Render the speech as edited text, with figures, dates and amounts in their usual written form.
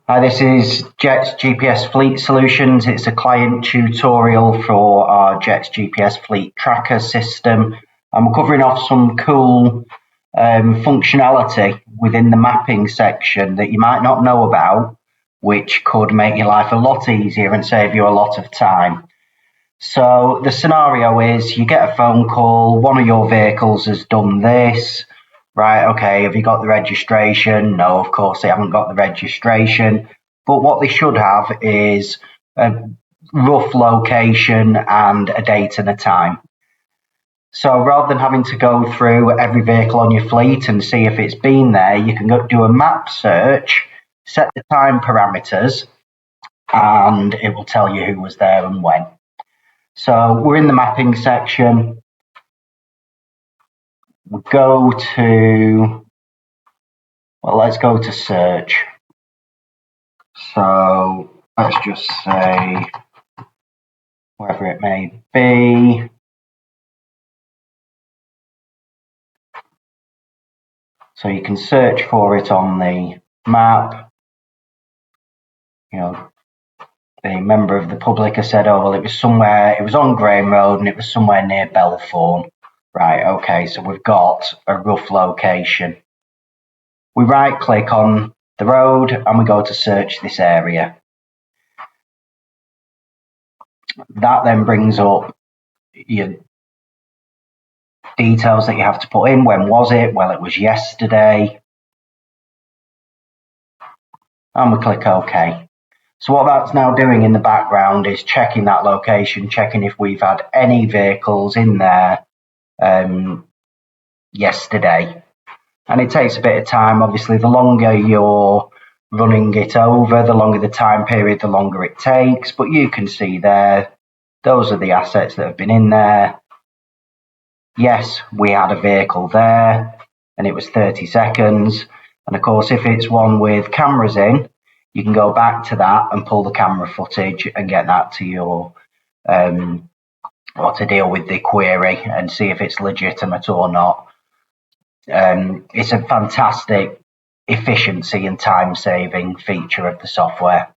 Hi, this is Jet's GPS Fleet Solutions. It's a client tutorial for our Jet's GPS Fleet Tracker system. I'm covering off some cool functionality within the mapping section that you might not know about, which could make your life a lot easier and save you a lot of time. So the scenario is you get a phone call, one of your vehicles has done this. Right, okay, have you got the registration? No, of course they haven't got the registration. But what they should have is a rough location and a date and a time. So rather than having to go through every vehicle on your fleet and see if it's been there, you can go do a map search, set the time parameters, and it will tell you who was there and when. So we're in the mapping section. We go to, let's go to search. So let's just say wherever it may be. So you can search for it on the map. You know, the member of the public has said, oh, well, it was on Graham Road and it was somewhere near Belthorne. Right, okay, so we've got a rough location. We right click on the road and we go to search this area. That then brings up your details that you have to put in. When was it? Well, it was yesterday. And we click OK. So what that's now doing in the background is checking that location, checking if we've had any vehicles in there yesterday. And it takes a bit of time. Obviously, the longer you're running it over, the longer the time period, the longer it takes. But you can see there, those are the assets that have been in there. Yes, we had a vehicle there and it was 30 seconds. And of course, if it's one with cameras in, you can go back to that and pull the camera footage and get that to your, or to deal with the query and see if it's legitimate or not. It's a fantastic efficiency and time saving feature of the software.